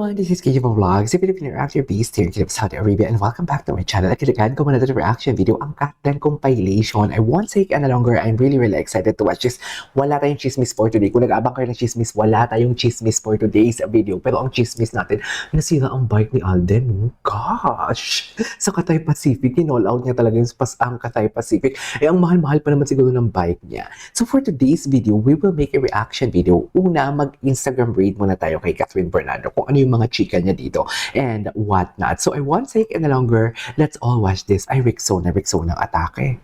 everyone, this is KJ Vlogs, a Filipino reaction beast here in Saudi Arabia, and welcome back to my channel. At kailangan ko another reaction video, ang Captain compilation. I won't take any longer. I'm really excited to watch this. Wala tayong chismis for today. Kung nag-abang kayo ng chismis, wala tayong chismis for today's video. Pero ang chismis natin, nasira ang bike ni Alden. Oh, gosh! Sa Cathay Pacific, kinall out niya talaga yung ang Cathay Pacific. Eh, ang mahal-mahal pa naman siguro ng bike niya. So for today's video, we will make a reaction video. Una, mag-Instagram read muna tayo kay Catherine Bernardo kung ano yung mga chika niya dito and what not. So I won't take any longer. Let's all watch this. Ay, Rexona ang atake.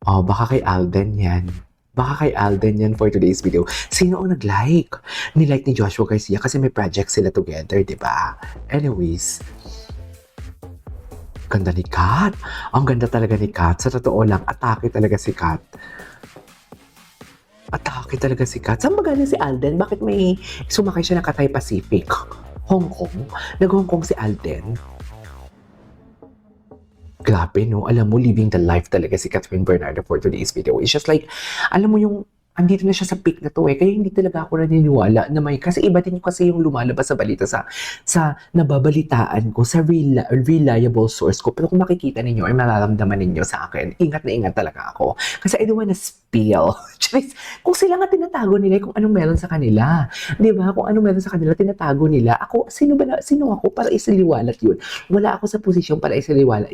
Oh, baka kay Alden yan. Baka kay Alden yan for today's video. Sino ang nag-like? Ni-like ni Joshua Garcia kasi may project sila together, di ba? Anyways, ganda ni Kat. Ang ganda talaga ni Kat. Sa totoo lang, atake talaga si Kat. Atake talaga si Kat. Saan ba galing si Alden? Bakit may sumakay siya ng Cathay Pacific? Hong Kong? Nag-Hong Kong si Alden? Grabe, no? Alam mo, living the life talaga si Catherine Bernardo for today's video. It's just like, alam mo yung, andito na siya sa peak na to eh. Kaya hindi talaga ako naniniwala na may, kasi iba din kasi yung lumalabas sa balita sa nababalitaan ko, sa reliable source ko. Pero kung makikita ninyo or mararamdaman ninyo sa akin, ingat na ingat talaga ako. Kasi I don't wanna spill. Kung sila nga tinatago nila, kung anong meron sa kanila. Di ba? Kung anong meron sa kanila, tinatago nila. Ako, sino ako para isaliwalat yun? Wala ako sa posisyon para isaliwalat.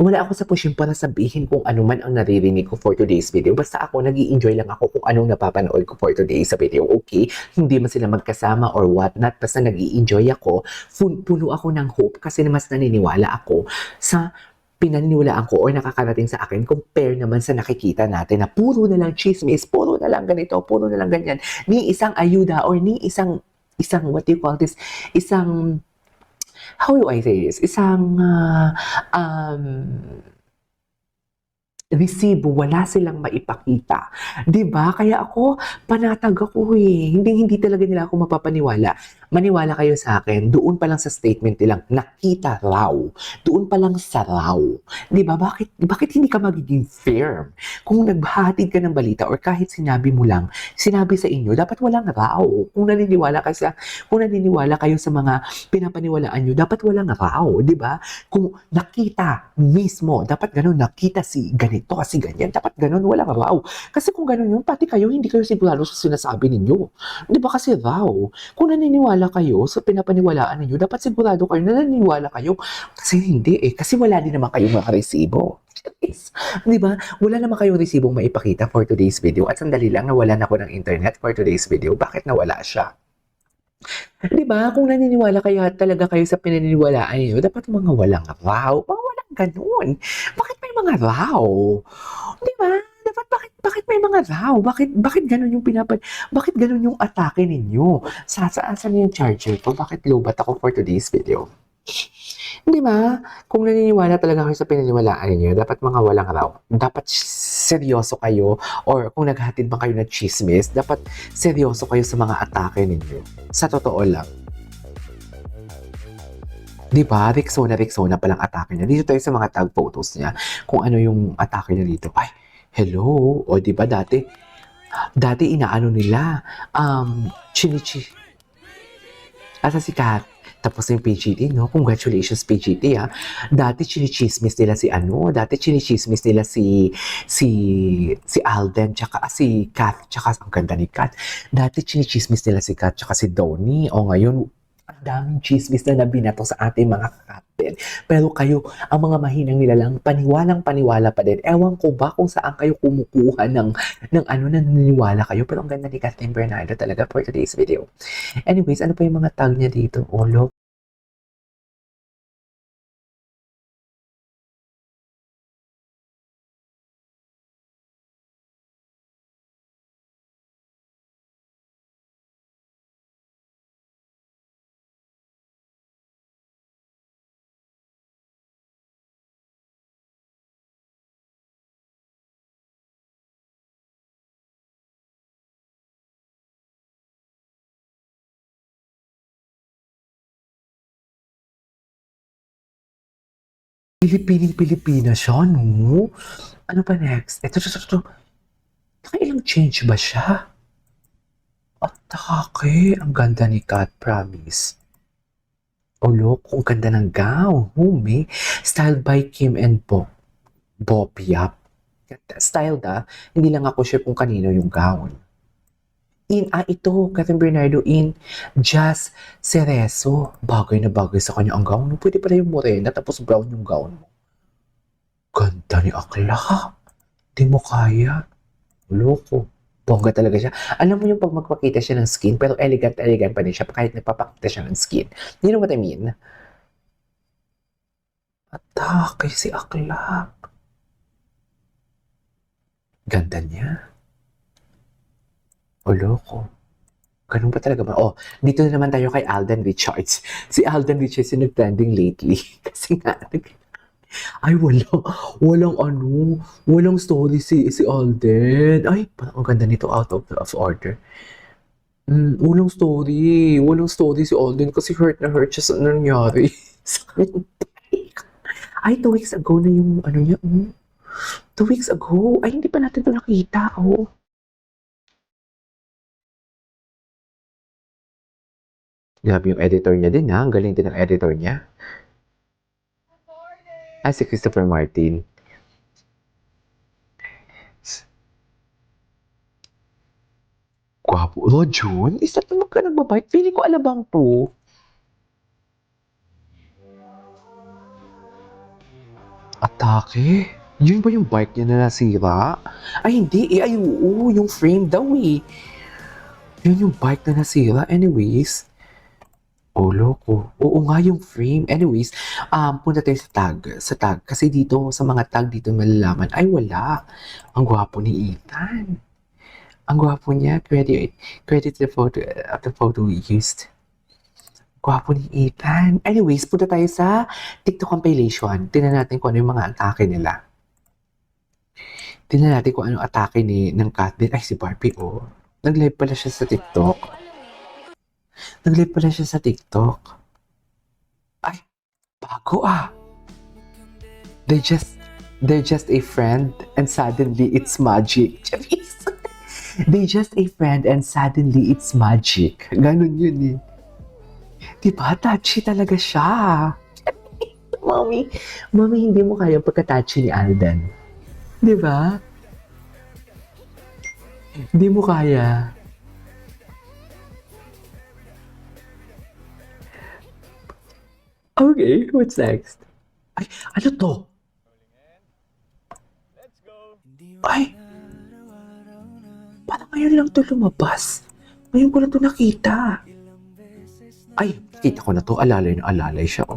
Wala ako sa posisyon para sabihin kung ano man ang naririnig ko for today's video. Basta ako, nag-i-enjoy lang ako kung anong napapanood ko for today's video. Okay? Hindi man sila magkasama or what not. Basta nag-i-enjoy ako. Puno ako ng hope kasi mas naniniwala ako sa pinaniniwalaan ko or nakakarating sa akin compare naman sa nakikita natin na puro na lang chismis, puro na lang ganito, puro na lang ganyan. Ni isang ayuda or ni isang what do you call this? How do I say this? Resibo, wala silang maipakita. 'Di ba? Kaya ako, panatag ako eh. Hindi talaga nila ako mapapaniwala. Maniwala kayo sa akin, doon pa lang sa statement nilang, nakita raw. Doon pa lang sa raw. 'Di ba? Bakit hindi ka magiging firm? Kung naghahatid ka ng balita or kahit sinabi mo lang, sinabi sa inyo, dapat walang raw. Kung naniniwala kayo sa mga pinapaniwalaan nyo, dapat walang raw. 'Di ba? Kung nakita mismo, dapat ganun, nakita si ganito kasi ganyan. Dapat ganun, walang raw. Kasi kung ganun yun, pati kayo, hindi kayo sigurado sa sinasabi ninyo. Di ba kasi raw? Kung naniniwala kayo sa pinapaniwalaan ninyo, dapat sigurado kayo na naniniwala kayo. Kasi hindi eh. Kasi wala din naman kayong mga resibo. Di ba? Wala naman kayong resibong maipakita for today's video. At sandali lang, nawalan ako ng internet for today's video. Bakit nawala siya? Di ba? Kung naniniwala talaga kayo sa pinaniniwalaan niyo, dapat mga walang raw. Mga walang ganun. Bakit may mga raw? Di ba? Dapat bakit may mga raw? Bakit ganun yung bakit ganun yung atake ninyo? Saan yung charger ko? Bakit lobat ako for today's video? Di ba? Kung naniniwala talaga kayo sa pinaniniwalaan niyo, dapat mga walang raw. Dapat seryoso kayo or kung naghatid ba kayo ng chismis, dapat seryoso kayo sa mga atake ninyo. Sa totoo lang. Di ba? Rexona palang atake niya. Dito tayo sa mga tag photos niya. Kung ano yung atake niya dito. Ay, hello. O di ba dati inaano nila, chinichi. Asa si Kat? Tapos yung PGT, no? Congratulations, PGT, ha? Dati chinichismis nila si Alden, tsaka si Kat, tsaka ang ganda ni Kat. Dati chinichismis nila si Kat, tsaka si Donnie. O ngayon, ang daming chismis na nabinato sa ating mga kakapten. Pero kayo, ang mga mahinang nila lang, paniwalang-paniwala pa din. Ewan ko ba kung saan kayo kumukuha ng naniniwala kayo. Pero ang ganda ni Catherine Bernardo talaga for today's video. Anyways, ano pa yung mga tag niya dito? Oh, look. Pilipinas siya, no? Ano pa next? Ito. Nakailang change ba siya? Atake, ang ganda ni Kat, promise. Loko, ang ganda ng gown. Humi. Styled by Kim and Bob Yap. Styled hindi lang ako sure kung kanino yung gown. Ito, Catherine Bernardo in Jazz Cerezo. Bagay na bagay sa kanya ang gown. Pwede pala yung morena tapos brown yung gown mo. Ganda ni Akla. Di mo kaya. Loko. Bongga talaga siya. Alam mo yung pag magpakita siya ng skin, pero elegant pa din siya kahit nagpapakita siya ng skin. You know what I mean? Atake si Akla. Ganda niya. Loko. Ganun pa talaga ba? Dito na naman tayo kay Alden Richards. Si Alden Richards yung nag-trending lately. Kasi nga, walang story si Alden. Ay, parang ang ganda nito, out of order. Walang story si Alden kasi hurt siya sa nangyari. Sa kanyang bike. Ay, 2 weeks ago na yung niya. 2 weeks ago. Ay, hindi pa natin ito nakita. Grabe yung editor niya din Ang galing din ng editor niya. Si Christopher Martin. Gwapo. June? Isa naman ka nagbabike? Feeling ko alabang to. Atake? Yun ba yung bike niya na nasira? Ay, hindi Ay, oo. Yung frame daw Yun yung bike na nasira. Anyways. Loko. Oo nga yung frame. Anyways, punta tayo sa tag. Kasi dito, sa mga tag dito malalaman, ay wala. Ang gwapo ni Ethan. Ang gwapo niya. Credit the photo used. Gwapo ni Ethan. Anyways, punta tayo sa TikTok compilation. Tingnan natin kung ano yung mga atake nila. Tingnan natin kung ano atake ng Kat din. Ay, si Barbie, Nag-live pala siya sa TikTok. Ay, bago They're just a friend and suddenly it's magic. They just a friend and suddenly it's magic. Ganun yun Diba? Touchy talaga siya. Mommy, hindi mo kaya pagka-touchy ni Alden. Diba? Hindi mo kaya. Okay, what's next? Ay, ano to? Ay, parang ngayon lang to lumabas. Ngayon ko lang to nakita. Ay, kita ko na to. Alalay na alalay siya,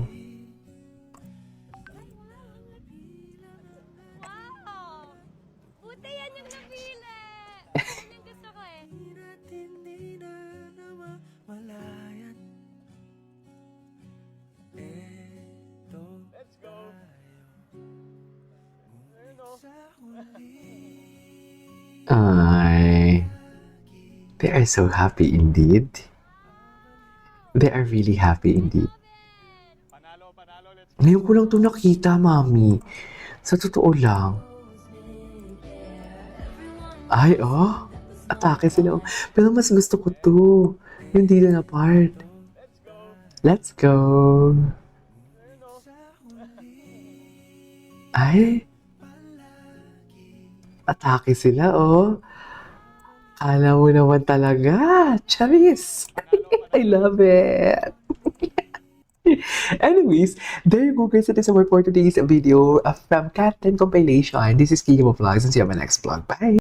Buti yan yung napili. Yan yung gusto ko Let's go. Ay, they are so happy indeed. They are really happy indeed. Panalo, let's go. Ngayon ko lang to nakita, Mami. Sa totoo lang. Ay, atake sila. Pero mas gusto ko to. Yung dito na part. Let's go. Ay. Atake sila, Kala mo naman talaga. Charis. I love it. Anyways, there you go guys. That is our for today's video from Cat 10 compilation. This is Kiki Vlogs and see you on my next vlog. Bye!